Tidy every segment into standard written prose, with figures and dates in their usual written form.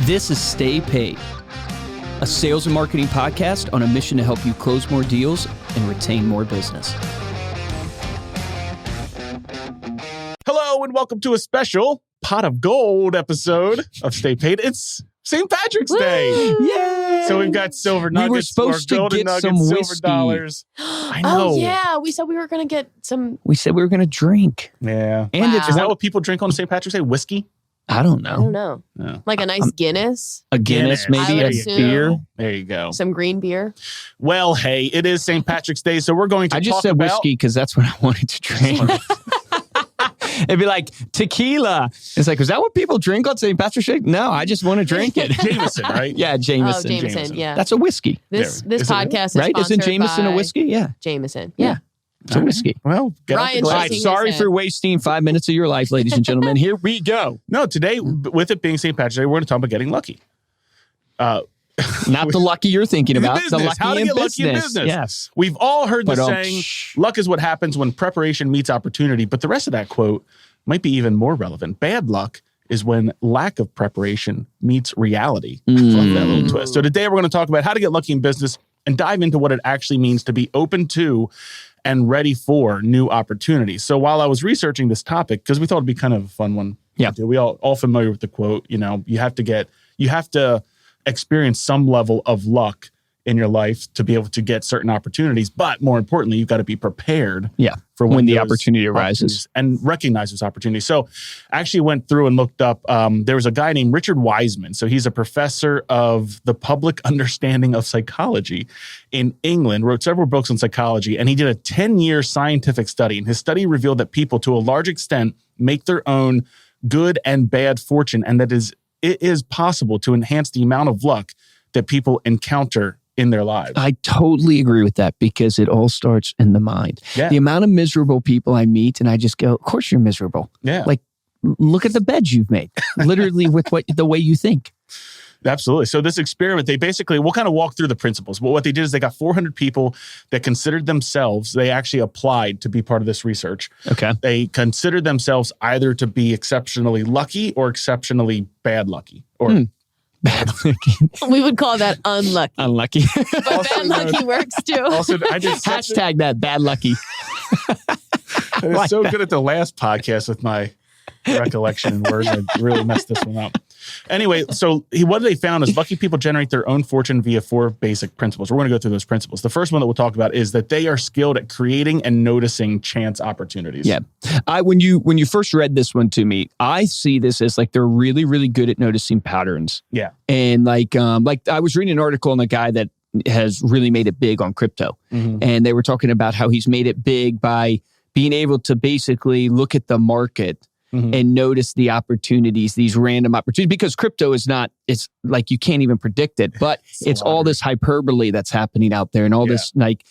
This is Stay Paid, a sales and marketing podcast on a mission to help you close more deals and retain more business. Hello, and welcome to a special Pot of Gold episode of Stay Paid. It's St. Patrick's Day. Yay! So we've got silver nuggets, we were supposed to golden get nuggets, some silver whiskey. dollars. I know. Oh, yeah. We said we were going to get some. We said we were going to drink. Yeah. And Wow. Is that what people drink on St. Patrick's Day? Whiskey? I don't I don't know. know. No. Like a nice Guinness, A Guinness, Guinness. maybe I a would assume. beer. There you go. some green beer. Well, hey, it is St. Patrick's Day, so we're going to I just talk said about... whiskey because that's what I wanted to drink. It'd be like tequila. It's like, is that what people drink on St. Patrick's Day? No, I just want to drink it. Jameson, right? Yeah, Jameson. Oh, Jameson. Yeah. That's a whiskey, This There. Is it podcast is right? sponsored Isn't Jameson by a whiskey? Yeah, Jameson. Yeah. Yeah. it's a whiskey. Well, get out the Ryan All glass. right, shaking his sorry head. for wasting 5 minutes of your life, ladies and gentlemen. Here we go. No, today, with it being St. Patrick's Day, we're going to talk about getting lucky. Not the lucky you're thinking In about. business. The lucky, How to in, get business. lucky in business. Yes. We've all heard the But, saying, luck is what happens when preparation meets opportunity. But the rest of that quote might be even more relevant. Bad luck is when lack of preparation meets reality. Love that little twist. So today we're going to talk about how to get lucky in business and dive into what it actually means to be open to and ready for new opportunities. So while I was researching this topic, because we thought it'd be kind of a fun one. Yeah. We all familiar with the quote, you know, you have to experience some level of luck in your life to be able to get certain opportunities. But more importantly, you've got to be prepared Yeah. for When the those opportunity arises. opportunities and recognize those opportunities. So I actually went through and looked up, there was a guy named Richard Wiseman. So he's a professor of the public understanding of psychology in England, wrote several books on psychology, and he did a 10-year scientific study. And his study revealed that people, to a large extent, make their own good and bad fortune, and that it is possible to enhance the amount of luck that people encounter in their lives. I totally agree with that because it all starts in the mind. Yeah. The amount of miserable people I meet and I just go, of course you're miserable. Yeah. Like, look at the beds you've made, literally with the way you think. Absolutely. So this experiment, we'll kind of walk through the principles. But what they did is they got 400 people that considered themselves, they actually applied to be part of this research. Okay. They considered themselves either to be exceptionally lucky or exceptionally bad lucky. Or Bad lucky. We would call that unlucky. Unlucky. But bad lucky works too. also, I did Hashtag that, bad lucky. I was so good at the last podcast with my recollection and words. I really messed this one up. Anyway, so what they found is lucky people generate their own fortune via 4 basic principles. We're going to go through those principles. The first one that we'll talk about is that they are skilled at creating and noticing chance opportunities. Yeah. When you first read this one to me, I see this as like they're really, really good at noticing patterns. Yeah. And like I was reading an article on a guy that has really made it big on crypto. Mhm. And they were talking about how he's made it big by being able to basically look at the market Mhm. and notice the opportunities, these random opportunities, because crypto it's like you can't even predict it, but it's all this hyperbole that's happening out there and all this like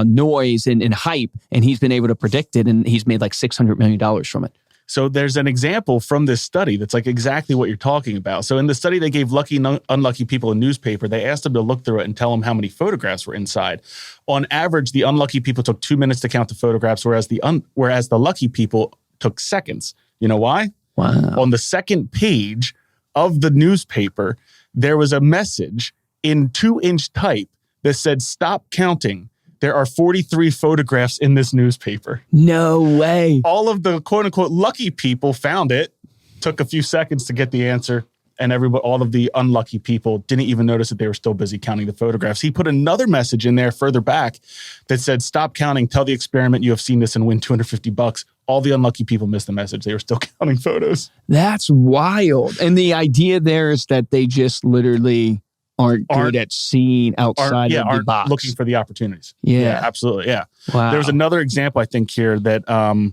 noise and hype. And he's been able to predict it and he's made like $600 million from it. So there's an example from this study that's like exactly what you're talking about. So in the study, they gave lucky and unlucky people a newspaper. They asked them to look through it and tell them how many photographs were inside. On average, the unlucky people took 2 minutes to count the photographs, whereas the lucky people took seconds. You know why? Wow. On the second page of the newspaper, there was a message in 2-inch type that said, "Stop counting. There are 43 photographs in this newspaper." No way. All of the quote unquote lucky people found it, took a few seconds to get the answer, and all of the unlucky people didn't even notice that they were still busy counting the photographs. He put another message in there further back that said, "Stop counting, tell the experiment you have seen this and win $250. All the unlucky people missed the message. They were still counting photos. That's wild. And the idea there is that they just literally aren't good at seeing outside of the box. Looking for the opportunities. Yeah. Absolutely. Yeah. Wow. There was another example, I think, here that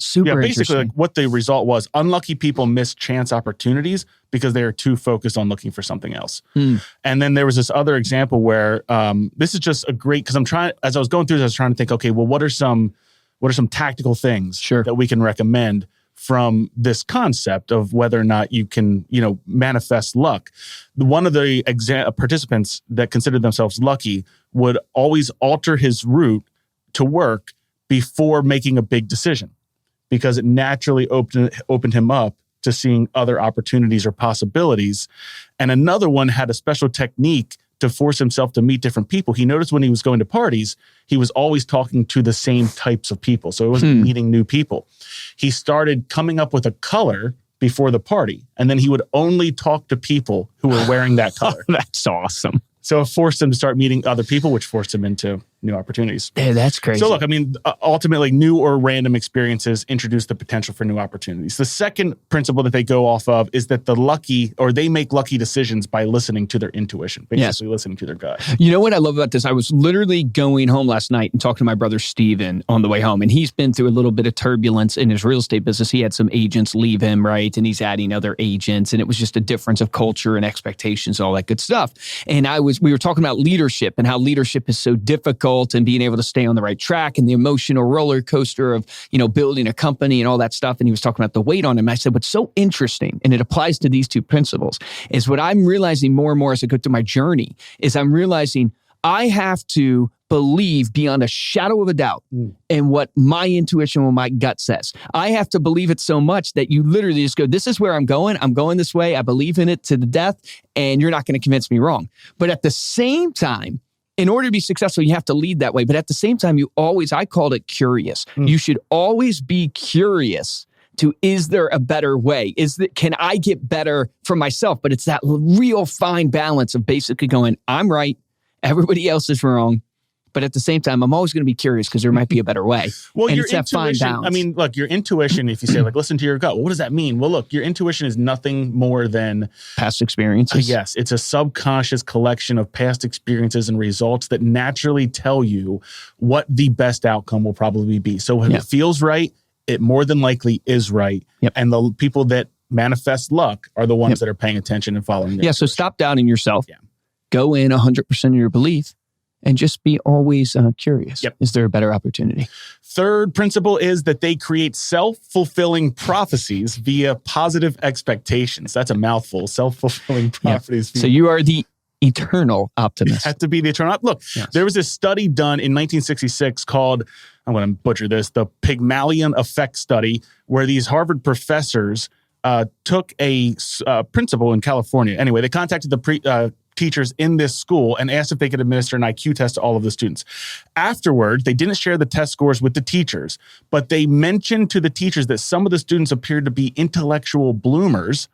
Super basically interesting. like what the result was. Unlucky people miss chance opportunities because they are too focused on looking for something else. And then there was this other example where this is just a great, because as I was going through this, I was trying to think, okay, well, what are some tactical things that we can recommend from this concept of whether or not you can, manifest luck? One of the participants that considered themselves lucky would always alter his route to work before making a big decision because it naturally opened him up to seeing other opportunities or possibilities. And another one had a special technique to force himself to meet different people. He noticed when he was going to parties, he was always talking to the same types of people. So he wasn't meeting new people. He started coming up with a color before the party, and then he would only talk to people who were wearing that color. That's awesome. So it forced him to start meeting other people, which forced him into new opportunities. Yeah, that's crazy. So look, I mean, ultimately, new or random experiences introduce the potential for new opportunities. The second principle that they go off of is that they make lucky decisions by listening to their intuition, basically listening to their gut. You know what I love about this? I was literally going home last night and talking to my brother Steven on the way home, and he's been through a little bit of turbulence in his real estate business. He had some agents leave him, right? And he's adding other agents, and it was just a difference of culture and expectations, all that good stuff. And we were talking about leadership and how leadership is so difficult and being able to stay on the right track and the emotional roller coaster of, building a company and all that stuff. And he was talking about the weight on him. I said, what's so interesting, and it applies to these two principles, is what I'm realizing more and more as I go through my journey is I'm realizing I have to believe beyond a shadow of a doubt in what my intuition or my gut says. I have to believe it so much that you literally just go, this is where I'm going. I'm going this way. I believe in it to the death, and you're not going to convince me wrong. But at the same time, in order to be successful, you have to lead that way. But at the same time, I called it curious. You should always be curious to, is there a better way? Can I get better for myself? But it's that real fine balance of basically going, I'm right, everybody else is wrong. But at the same time, I'm always going to be curious because there might be a better way. Well, and your it's that fine balance. I mean, look, your intuition, if you say, listen to your gut, well, what does that mean? Well, look, your intuition is nothing more than past experiences. Yes, it's a subconscious collection of past experiences and results that naturally tell you what the best outcome will probably be. So if it feels right, it more than likely is right. Yep. And the people that manifest luck are the ones that are paying attention and following their so stop doubting yourself. Yeah. Go in 100% of your belief. And just be always curious. Yep. Is there a better opportunity? Third principle is that they create self-fulfilling prophecies via positive expectations. That's a mouthful. Self-fulfilling prophecies. So you are the eternal optimist. You have to be the eternal. Look, there was a study done in 1966 called, I'm going to butcher this, the Pygmalion Effect Study, where these Harvard professors took a principal in California. Anyway, they contacted the teachers in this school and asked if they could administer an IQ test to all of the students. Afterward, they didn't share the test scores with the teachers, but they mentioned to the teachers that some of the students appeared to be intellectual bloomers,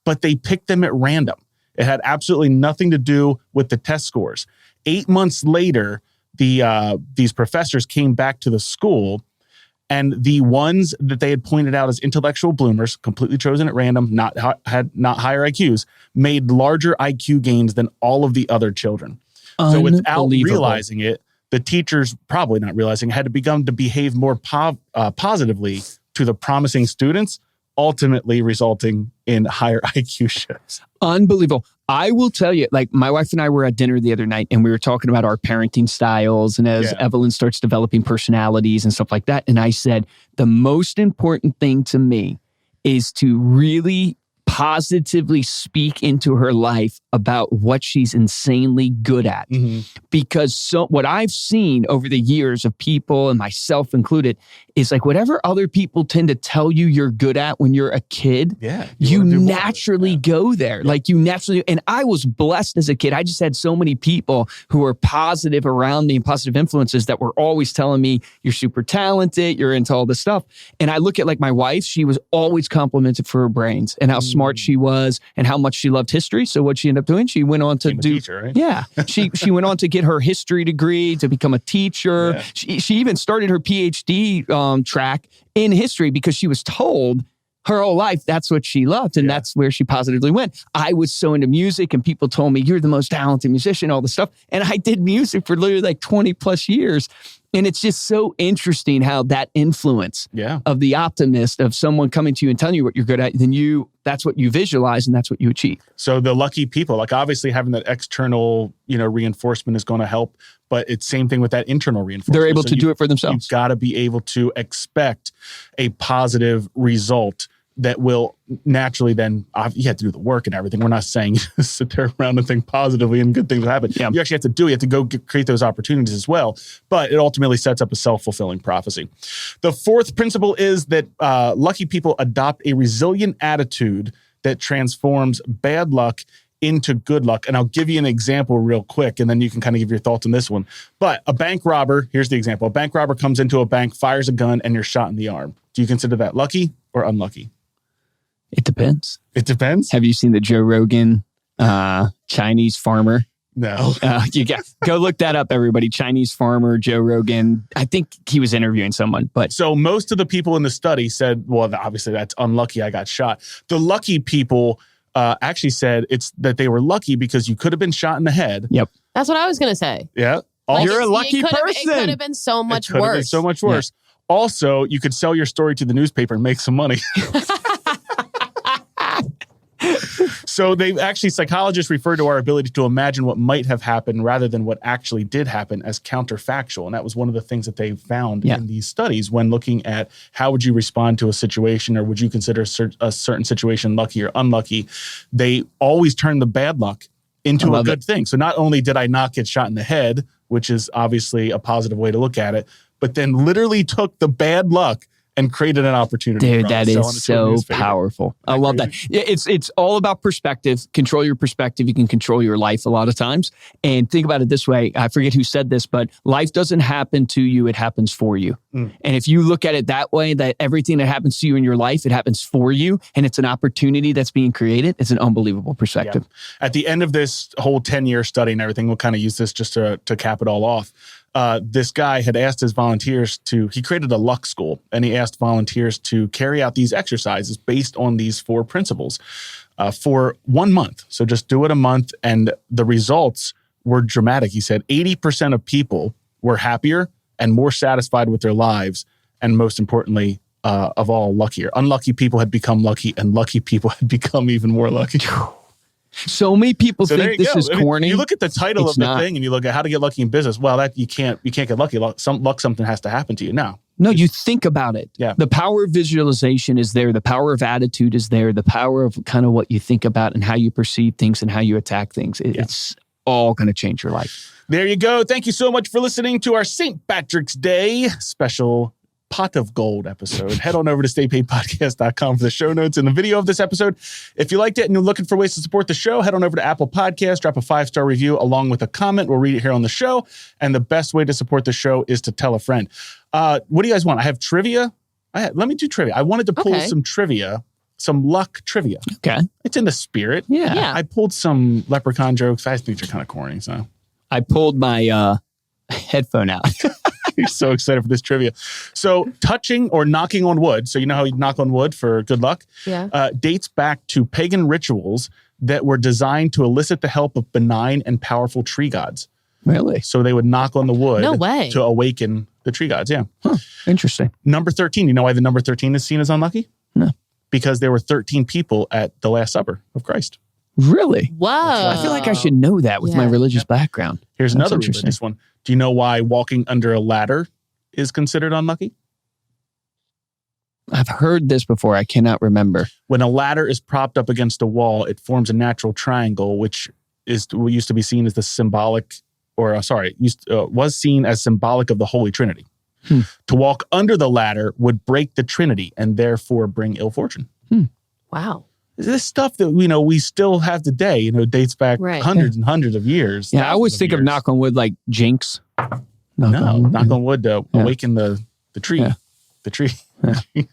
but they picked them at random. It had absolutely nothing to do with the test scores. 8 months later, these professors came back to the school, and the ones that they had pointed out as intellectual bloomers, completely chosen at random, had not higher IQs, made larger IQ gains than all of the other children. So without realizing it, the teachers, probably not realizing, had to begin to behave more positively to the promising students, ultimately resulting in higher IQ shifts. Unbelievable. I will tell you, like my wife and I were at dinner the other night and we were talking about our parenting styles and as Evelyn starts developing personalities and stuff like that. And I said, the most important thing to me is to really positively speak into her life about what she's insanely good at. Because what I've seen over the years of people, and myself included, is like whatever other people tend to tell you you're good at when you're a kid, you naturally go there. Like you naturally, and I was blessed as a kid. I just had so many people who were positive around me and positive influences that were always telling me, you're super talented, you're into all this stuff. And I look at like my wife, she was always complimented for her brains and how smart she was and how much she loved history. So what she ended up doing, she went on to do, teacher, right? Yeah, she went on to get her history degree, to become a teacher. She even started her PhD track in history because she was told her whole life that's what she loved and that's where she positively went. I was so into music and people told me, you're the most talented musician, all this stuff. And I did music for literally like 20 plus years. And it's just so interesting how that influence of the optimist, of someone coming to you and telling you what you're good at, then that's what you visualize and that's what you achieve. So the lucky people, like obviously having that external, reinforcement is going to help, but it's same thing with that internal reinforcement. They're able to do it for themselves. You've got to be able to expect a positive result that will naturally then, you have to do the work and everything. We're not saying sit there around and think positively and good things will happen. You actually have to do it. You have to go create those opportunities as well. But it ultimately sets up a self-fulfilling prophecy. The fourth principle is that lucky people adopt a resilient attitude that transforms bad luck into good luck. And I'll give you an example real quick, and then you can kind of give your thoughts on this one. But a bank robber, here's the example. A bank robber comes into a bank, fires a gun, and you're shot in the arm. Do you consider that lucky or unlucky? It depends. It depends? Have you seen the Joe Rogan Chinese farmer? No. You go look that up, everybody. Chinese farmer, Joe Rogan. I think he was interviewing someone, but So most of the people in the study said, well, obviously that's unlucky. I got shot. The lucky people actually said it's that they were lucky because you could have been shot in the head. Yep. That's what I was going to say. Yeah. You're a lucky It person. could have been so much It could have been worse. so much worse. Also, you could sell your story to the newspaper and make some money. So psychologists refer to our ability to imagine what might have happened rather than what actually did happen as counterfactual. And that was one of the things that they found in these studies when looking at how would you respond to a situation, or would you consider a certain situation lucky or unlucky. They always turn the bad luck into a good thing. So not only did I not get shot in the head, which is obviously a positive way to look at it, but then literally took the bad luck and created an opportunity. Dude, that is so powerful. I love that. It's all about perspective. Control your perspective. You can control your life a lot of times. And think about it this way. I forget who said this, but life doesn't happen to you. It happens for you. And if you look at it that way, that everything that happens to you in your life, it happens for you. And it's an opportunity that's being created. It's an unbelievable perspective. Yeah. At the end of this whole 10-year study and everything, we'll kind of use this just to cap it all off. This guy had asked his volunteers he created a luck school, and he asked volunteers to carry out these exercises based on these 4 principles for 1 month. So just do it a month, and the results were dramatic. He said 80% of people were happier and more satisfied with their lives, and most importantly, of all, luckier. Unlucky people had become lucky, and lucky people had become even more lucky. So many people think this is corny. You look at the title of the thing and you look at how to get lucky in business. Well, that you can't get lucky. Something has to happen to you now. No, you think about it. Yeah. The power of visualization is there. The power of attitude is there. The power of kind of what you think about and how you perceive things and how you attack things. It's all going to change your life. There you go. Thank you so much for listening to our St. Patrick's Day special Pot of Gold episode. Head on over to staypaidpodcast.com for the show notes and the video of this episode. If you liked it and you're looking for ways to support the show, head on over to Apple Podcasts, drop a 5-star review along with a comment. We'll read it here on the show. And the best way to support the show is to tell a friend. What do you guys want? I have trivia. Let me do trivia. I wanted to pull some trivia, some luck trivia. Okay. It's in the spirit. Yeah. I pulled some leprechaun jokes. I think they're kind of corny. So I pulled my headphone out. You're so excited for this trivia. So touching or knocking on wood, so you know how you knock on wood for good luck, dates back to pagan rituals that were designed to elicit the help of benign and powerful tree gods. Really? So they would knock on the wood to awaken the tree gods. Yeah. Huh. Interesting. Number 13. You know why the number 13 is seen as unlucky? No. Because there were 13 people at the Last Supper of Christ. Really? Whoa. I feel like I should know that with my religious background. Here's another religious one. Do you know why walking under a ladder is considered unlucky? I've heard this before. I cannot remember. When a ladder is propped up against a wall, it forms a natural triangle, which is what used to be seen as the symbolic, was seen as symbolic of the Holy Trinity. To walk under the ladder would break the Trinity and therefore bring ill fortune. Wow. This stuff that we still have today, dates back hundreds and hundreds of years. Yeah, I always think of knock on wood like jinx. Knock on wood to awaken the tree. Yeah. The tree. Yeah.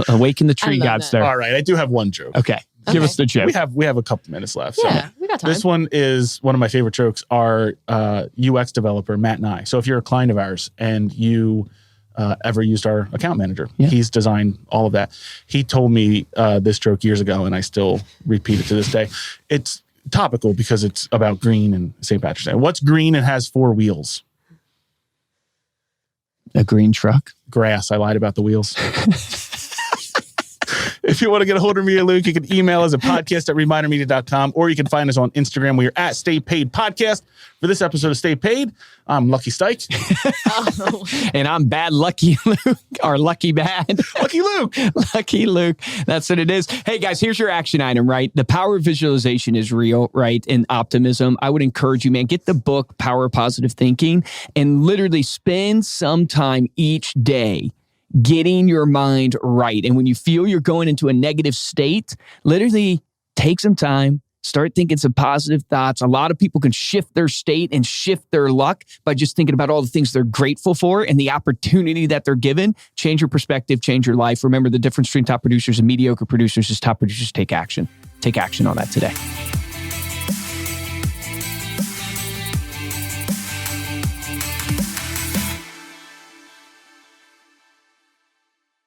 Awaken the tree gods there. All right, I do have one joke. Okay. Give us the joke. We have a couple minutes left. Yeah, we got time. This one is one of my favorite jokes. Our UX developer, Matt and I. So if you're a client of ours and you ever used our account manager, he's designed all of that. He told me this joke years ago, and I still repeat it to this day. It's topical because it's about green and St. Patrick's Day. What's green and has 4 wheels? A green truck? Grass. I lied about the wheels. If you want to get a hold of me or Luke, you can email us at podcast@remindermedia.com, or you can find us on Instagram. We are at Stay Paid Podcast. For this episode of Stay Paid, I'm Lucky Stike. And I'm Bad Lucky Luke, or Lucky Bad. Lucky Luke. Lucky Luke. That's what it is. Hey, guys, here's your action item, right? The power of visualization is real, right? And optimism. I would encourage you, man, get the book, Power of Positive Thinking, and literally spend some time each day getting your mind right. And when you feel you're going into a negative state, literally take some time Start thinking some positive thoughts. A lot of people can shift their state and shift their luck by just thinking about all the things they're grateful for and the opportunity that they're given. Change your perspective, change your life. Remember, the difference between top producers and mediocre producers is top producers take action. Take action on that today.